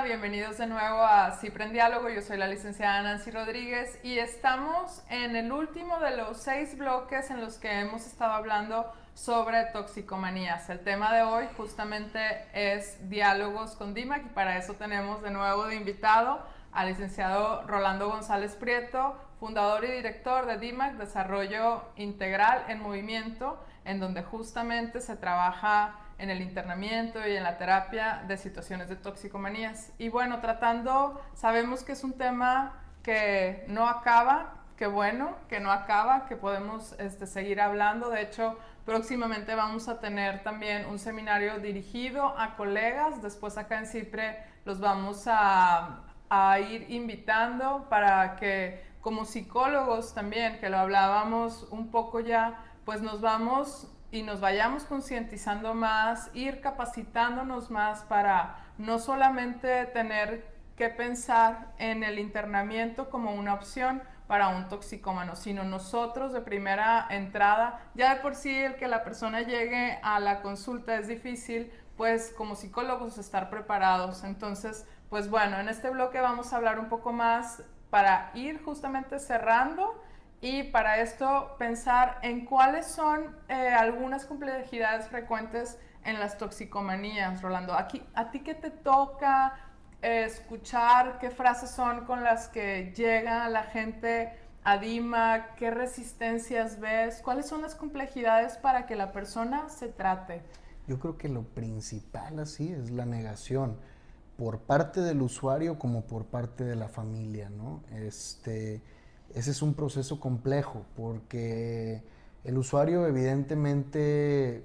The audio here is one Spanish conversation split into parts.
bienvenidos de nuevo a Cipre en Diálogo. Yo soy la licenciada Nancy Rodríguez y estamos en el último de los 6 bloques en los que hemos estado hablando sobre toxicomanías. El tema de hoy justamente es diálogos con DIMAC y para eso tenemos de nuevo de invitado al licenciado Rolando González Prieto, fundador y director de DIMAC, Desarrollo Integral en Movimiento, en donde justamente se trabaja en el internamiento y en la terapia de situaciones de toxicomanías. Y bueno, sabemos que es un tema que no acaba, que bueno, que no acaba, que podemos seguir hablando. De hecho, próximamente vamos a tener también un seminario dirigido a colegas. Después acá en Cipre los vamos a ir invitando para que como psicólogos también, que lo hablábamos un poco ya, pues nos vayamos concientizando más, ir capacitándonos más para no solamente tener que pensar en el internamiento como una opción para un toxicómano, sino nosotros de primera entrada, ya de por sí el que la persona llegue a la consulta es difícil, pues como psicólogos estar preparados. Entonces, pues bueno, en este bloque vamos a hablar un poco más para ir justamente cerrando. Y para esto pensar en cuáles son algunas complejidades frecuentes en las toxicomanías, Rolando. ¿A ti qué te toca escuchar? ¿Qué frases son con las que llega la gente a DIMAC? ¿Qué resistencias ves? ¿Cuáles son las complejidades para que la persona se trate? Yo creo que lo principal así es la negación, por parte del usuario como por parte de la familia, ¿no? Ese es un proceso complejo porque el usuario evidentemente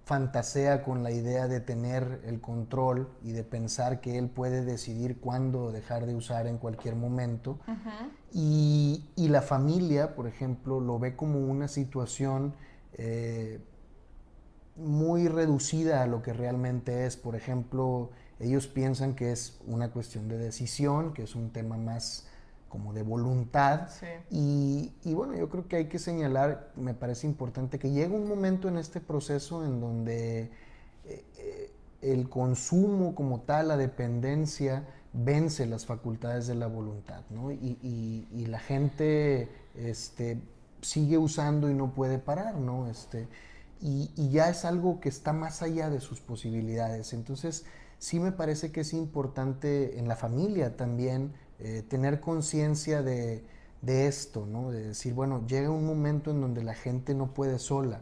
fantasea con la idea de tener el control y de pensar que él puede decidir cuándo dejar de usar en cualquier momento. Y la familia, por ejemplo, lo ve como una situación muy reducida a lo que realmente es. Por ejemplo, ellos piensan que es una cuestión de decisión, que es un tema más como de voluntad. Sí. Y bueno, yo creo que hay que señalar, me parece importante, que llega un momento en este proceso en donde el consumo como tal, la dependencia, vence las facultades de la voluntad, ¿no? Y la gente sigue usando y no puede parar, ¿no? Y ya es algo que está más allá de sus posibilidades. Entonces, sí me parece que es importante en la familia también tener conciencia de esto, ¿no? De decir, bueno, llega un momento en donde la gente no puede sola.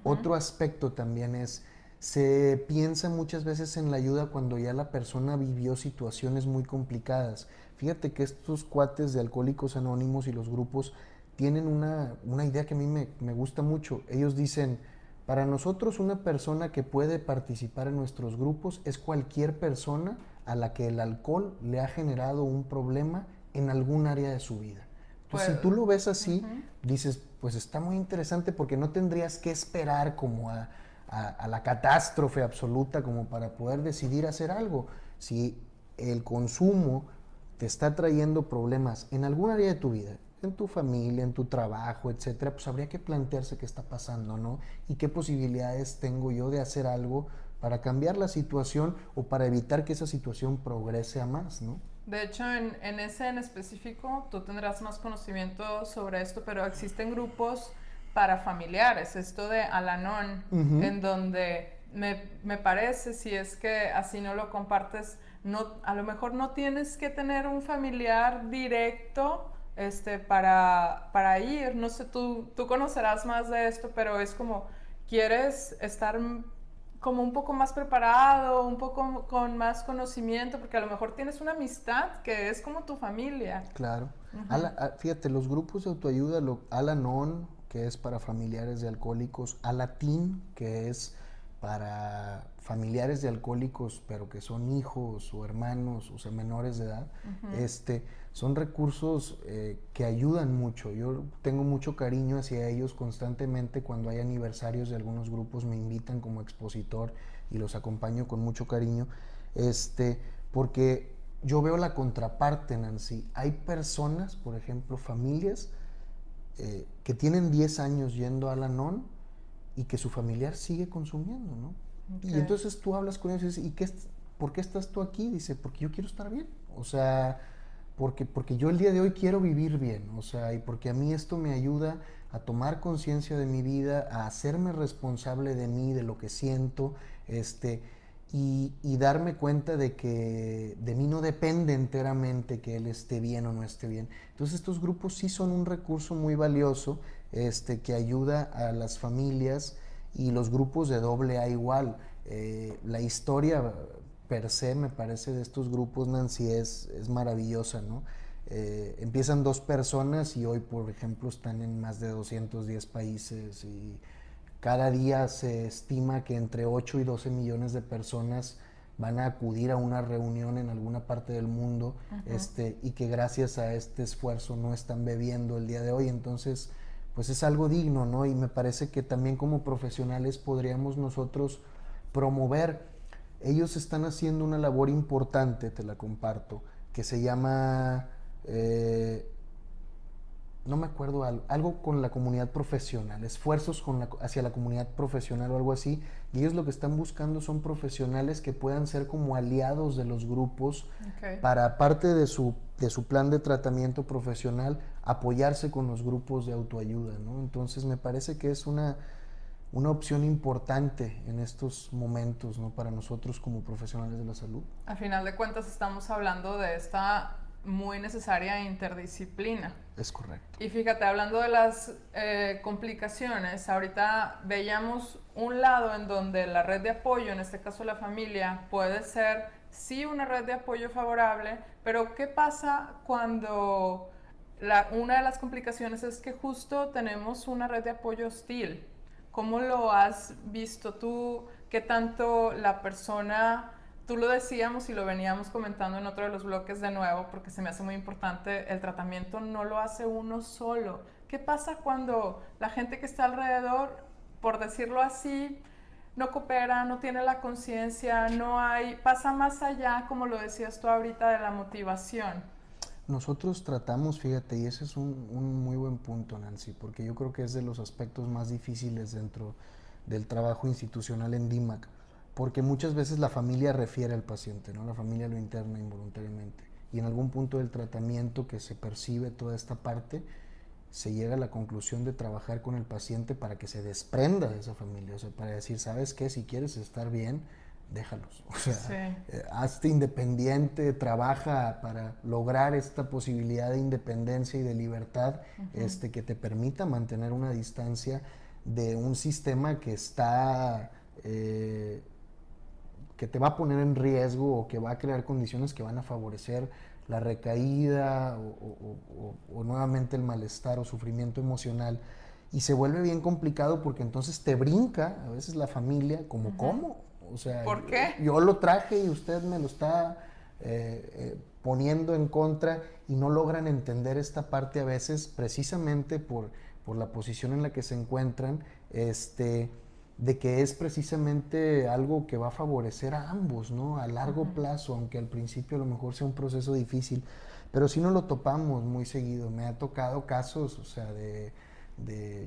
Otro aspecto también es, se piensa muchas veces en la ayuda cuando ya la persona vivió situaciones muy complicadas. Fíjate que estos cuates de Alcohólicos Anónimos y los grupos tienen una idea que a mí me gusta mucho. Ellos dicen, para nosotros una persona que puede participar en nuestros grupos es cualquier persona a la que el alcohol le ha generado un problema en algún área de su vida. Entonces, si tú lo ves así, dices, pues está muy interesante porque no tendrías que esperar como a la catástrofe absoluta como para poder decidir hacer algo. Si el consumo te está trayendo problemas en algún área de tu vida, en tu familia, en tu trabajo, etcétera, pues habría que plantearse qué está pasando, ¿no? Y qué posibilidades tengo yo de hacer algo para cambiar la situación o para evitar que esa situación progrese a más, ¿no? De hecho, en ese en específico, tú tendrás más conocimiento sobre esto, pero existen grupos para familiares, esto de Al-Anon, en donde me parece, si es que así no lo compartes, no, a lo mejor no tienes que tener un familiar directo para ir. No sé, tú conocerás más de esto, pero es como, quieres estar como un poco más preparado, un poco con más conocimiento, porque a lo mejor tienes una amistad que es como tu familia. Claro. Fíjate, los grupos de autoayuda, Al-Anon, que es para familiares de alcohólicos, Alatín, que es para familiares de alcohólicos, pero que son hijos o hermanos, o sea, menores de edad, son recursos que ayudan mucho. Yo tengo mucho cariño hacia ellos constantemente. Cuando hay aniversarios de algunos grupos me invitan como expositor y los acompaño con mucho cariño, porque yo veo la contraparte, Nancy. Hay personas, por ejemplo, familias que tienen 10 años yendo al Al-Anon y que su familiar sigue consumiendo, ¿no? Okay. Y entonces tú hablas con ellos y dices, ¿por qué estás tú aquí? Dice, porque yo quiero estar bien. O sea, porque yo el día de hoy quiero vivir bien. O sea, y porque a mí esto me ayuda a tomar conciencia de mi vida, a hacerme responsable de mí, de lo que siento, y darme cuenta de que de mí no depende enteramente que él esté bien o no esté bien. Entonces estos grupos sí son un recurso muy valioso, que ayuda a las familias, y los grupos de doble A igual. La historia per se, me parece, de estos grupos, Nancy, es maravillosa, ¿no? Empiezan 2 personas y hoy, por ejemplo, están en más de 210 países, y cada día se estima que entre 8 y 12 millones de personas van a acudir a una reunión en alguna parte del mundo, y que gracias a este esfuerzo no están bebiendo el día de hoy. Entonces, pues es algo digno, ¿no? Y me parece que también como profesionales podríamos nosotros promover. Ellos están haciendo una labor importante, te la comparto, que se llama, no me acuerdo, algo con la comunidad profesional, esfuerzos hacia la comunidad profesional o algo así, y ellos lo que están buscando son profesionales que puedan ser como aliados de los grupos, para, aparte de su plan de tratamiento profesional, apoyarse con los grupos de autoayuda, ¿no? Entonces me parece que es una opción importante en estos momentos, ¿no? Para nosotros como profesionales de la salud. A final de cuentas estamos hablando de esta muy necesaria interdisciplina. Es correcto. Y fíjate, hablando de las complicaciones, ahorita veíamos un lado en donde la red de apoyo, en este caso la familia, puede ser sí una red de apoyo favorable, pero ¿qué pasa cuando una de las complicaciones es que justo tenemos una red de apoyo hostil? ¿Cómo lo has visto tú? ¿Qué tanto la persona, tú lo decíamos y lo veníamos comentando en otro de los bloques de nuevo, porque se me hace muy importante, el tratamiento no lo hace uno solo? ¿Qué pasa cuando la gente que está alrededor, por decirlo así, no coopera, no tiene la conciencia, pasa más allá, como lo decías tú ahorita, de la motivación? Nosotros tratamos, fíjate, y ese es un muy buen punto, Nancy, porque yo creo que es de los aspectos más difíciles dentro del trabajo institucional en DIMAC, porque muchas veces la familia refiere al paciente, ¿no? La familia lo interna involuntariamente, y en algún punto del tratamiento que se percibe toda esta parte, se llega a la conclusión de trabajar con el paciente para que se desprenda de esa familia, o sea, para decir, ¿sabes qué? Si quieres estar bien, déjalos, o sea, sí. Hazte independiente, trabaja para lograr esta posibilidad de independencia y de libertad, que te permita mantener una distancia de un sistema que está, que te va a poner en riesgo, o que va a crear condiciones que van a favorecer la recaída o nuevamente el malestar o sufrimiento emocional. Y se vuelve bien complicado porque entonces te brinca a veces la familia como, ¿cómo? O sea, ¿por qué? Yo lo traje y usted me lo está poniendo en contra, y no logran entender esta parte a veces precisamente por la posición en la que se encuentran, de que es precisamente algo que va a favorecer a ambos, ¿no? A largo plazo, aunque al principio a lo mejor sea un proceso difícil, pero sí nos lo topamos muy seguido. Me ha tocado casos, o sea, de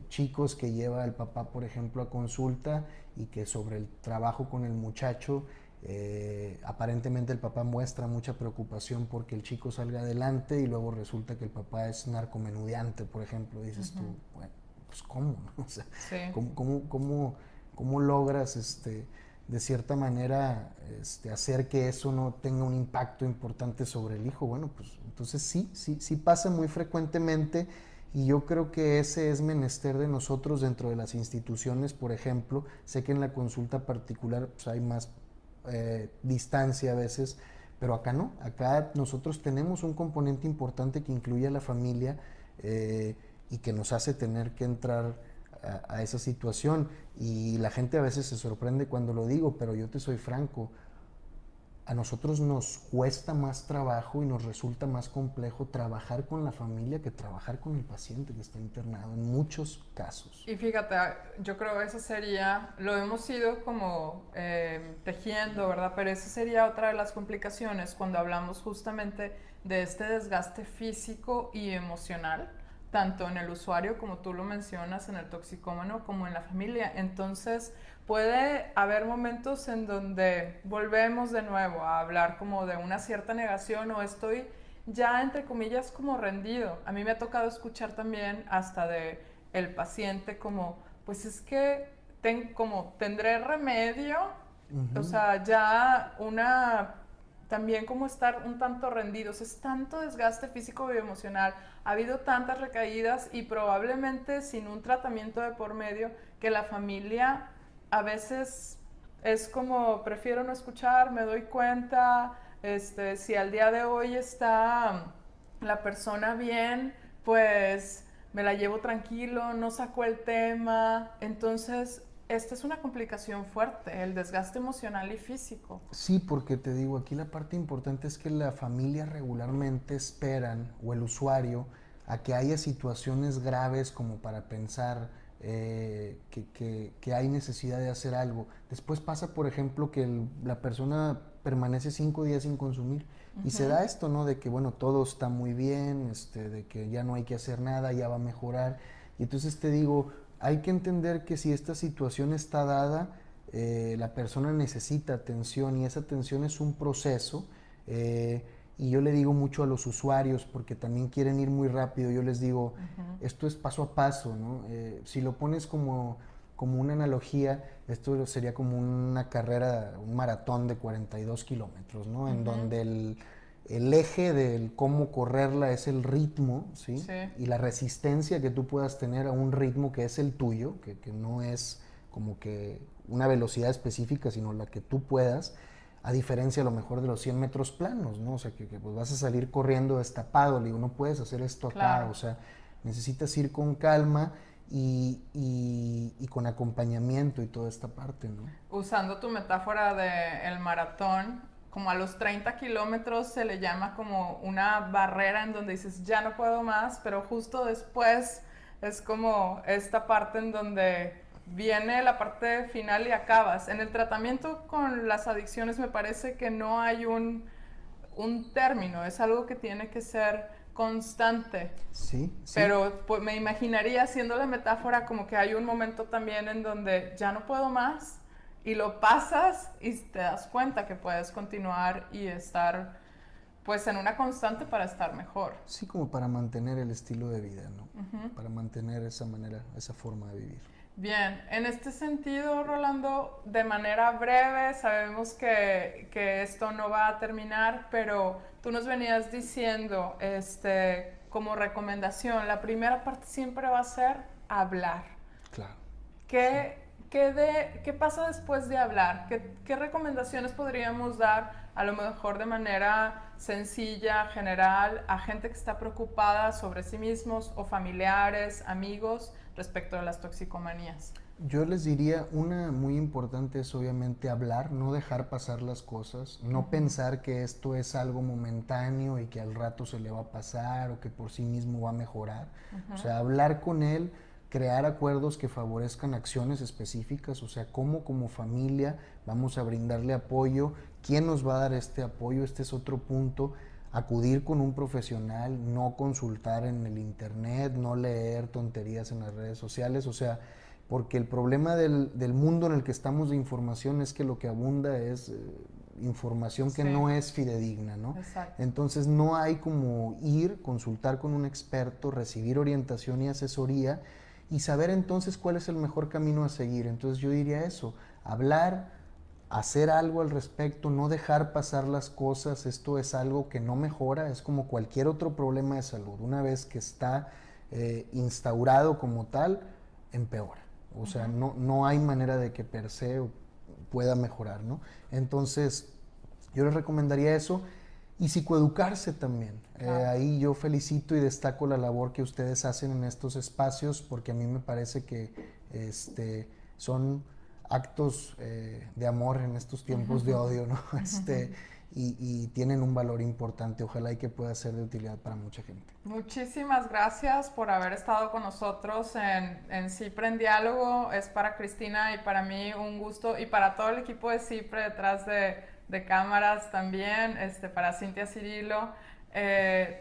chicos que lleva el papá, por ejemplo, a consulta, y que sobre el trabajo con el muchacho, aparentemente el papá muestra mucha preocupación porque el chico salga adelante, y luego resulta que el papá es narcomenudeante, por ejemplo. Dices tú, bueno, pues ¿cómo? O sea, sí. ¿Cómo logras de cierta manera hacer que eso no tenga un impacto importante sobre el hijo? Bueno, pues entonces sí pasa muy frecuentemente. Y yo creo que ese es menester de nosotros dentro de las instituciones. Por ejemplo, sé que en la consulta particular pues hay más distancia a veces, pero acá no. Acá nosotros tenemos un componente importante que incluye a la familia, y que nos hace tener que entrar a esa situación. Y la gente a veces se sorprende cuando lo digo, pero yo te soy franco. A nosotros nos cuesta más trabajo y nos resulta más complejo trabajar con la familia que trabajar con el paciente que está internado en muchos casos. Y fíjate, yo creo que eso sería, lo hemos ido como tejiendo, ¿verdad? Pero esa sería otra de las complicaciones cuando hablamos justamente de este desgaste físico y emocional, tanto en el usuario, como tú lo mencionas, en el toxicómano, como en la familia. Entonces, puede haber momentos en donde volvemos de nuevo a hablar como de una cierta negación o estoy ya, entre comillas, como rendido. A mí me ha tocado escuchar también hasta de el paciente como, pues es que como tendré remedio, o sea, ya también como estar un tanto rendidos, es tanto desgaste físico y emocional, ha habido tantas recaídas y probablemente sin un tratamiento de por medio que la familia a veces es como prefiero no escuchar, me doy cuenta, si al día de hoy está la persona bien, pues me la llevo tranquilo, no saco el tema, entonces esta es una complicación fuerte, el desgaste emocional y físico. Sí, porque te digo, aquí la parte importante es que la familia regularmente esperan, o el usuario, a que haya situaciones graves como para pensar que hay necesidad de hacer algo. Después pasa, por ejemplo, que la persona permanece 5 días sin consumir y se da esto, ¿no? De que, bueno, todo está muy bien, de que ya no hay que hacer nada, ya va a mejorar. Y entonces te digo, hay que entender que si esta situación está dada, la persona necesita atención y esa atención es un proceso. Y yo le digo mucho a los usuarios, porque también quieren ir muy rápido, yo les digo, esto es paso a paso, ¿no? Si lo pones como una analogía, esto sería como una carrera, un maratón de 42 kilómetros, ¿no? En donde el eje del cómo correrla es el ritmo, ¿sí? Sí. Y la resistencia que tú puedas tener a un ritmo que es el tuyo, que no es como que una velocidad específica, sino la que tú puedas, a diferencia a lo mejor de los 100 metros planos, ¿no? O sea, que pues vas a salir corriendo destapado, le digo, no puedes hacer esto acá, Claro. o sea, necesitas ir con calma y con acompañamiento y toda esta parte, ¿no? Usando tu metáfora del maratón, como a los 30 kilómetros se le llama como una barrera en donde dices, ya no puedo más, pero justo después es como esta parte en donde viene la parte final y acabas. En el tratamiento con las adicciones me parece que no hay un término, es algo que tiene que ser constante. Sí, sí. Pero pues, me imaginaría haciendo la metáfora como que hay un momento también en donde ya no puedo más y lo pasas y te das cuenta que puedes continuar y estar pues en una constante para estar mejor. Sí, como para mantener el estilo de vida, ¿no? Para mantener esa manera, esa forma de vivir. Bien, en este sentido, Rolando, de manera breve, sabemos que esto no va a terminar, pero tú nos venías diciendo, como recomendación, la primera parte siempre va a ser hablar. Claro. ¿Qué pasa después de hablar? ¿Qué recomendaciones podríamos dar, a lo mejor de manera sencilla, general, a gente que está preocupada sobre sí mismos o familiares, amigos, respecto a las toxicomanías? Yo les diría, una muy importante es obviamente hablar, no dejar pasar las cosas, no pensar que esto es algo momentáneo y que al rato se le va a pasar o que por sí mismo va a mejorar. O sea, hablar con él, crear acuerdos que favorezcan acciones específicas, o sea, cómo como familia vamos a brindarle apoyo, quién nos va a dar este apoyo, este es otro punto. Acudir con un profesional, no consultar en el internet, no leer tonterías en las redes sociales, o sea, porque el problema del mundo en el que estamos de información es que lo que abunda es información que no es fidedigna, ¿no? Exacto. Entonces no hay como ir, consultar con un experto, recibir orientación y asesoría y saber entonces cuál es el mejor camino a seguir. Entonces yo diría eso, hablar, hacer algo al respecto, no dejar pasar las cosas. Esto es algo que no mejora, es como cualquier otro problema de salud. Una vez que está instaurado como tal, empeora. O sea, no hay manera de que per se pueda mejorar, ¿no? Entonces, yo les recomendaría eso. Y psicoeducarse también. Claro. Ahí yo felicito y destaco la labor que ustedes hacen en estos espacios, porque a mí me parece que son actos de amor en estos tiempos de odio, ¿no? Y tienen un valor importante. Ojalá y que pueda ser de utilidad para mucha gente. Muchísimas gracias por haber estado con nosotros en CIPRE en Diálogo. Es para Cristina y para mí un gusto, y para todo el equipo de CIPRE detrás de cámaras también, para Cintia Cirilo.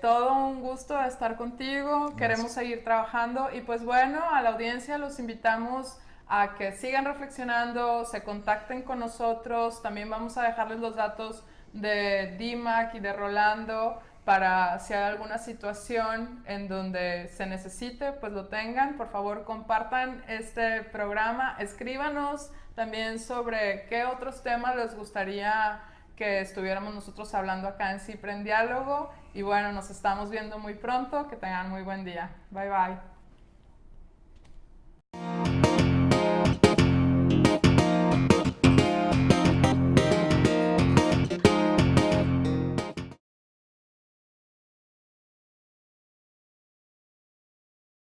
Todo un gusto estar contigo. Gracias. Queremos seguir trabajando y pues bueno, a la audiencia los invitamos a que sigan reflexionando, se contacten con nosotros. También vamos a dejarles los datos de DIMAC y de Rolando para si hay alguna situación en donde se necesite, pues lo tengan. Por favor, compartan este programa, escríbanos también sobre qué otros temas les gustaría que estuviéramos nosotros hablando acá en CIPRE en Diálogo. Y bueno, nos estamos viendo muy pronto. Que tengan muy buen día. Bye bye.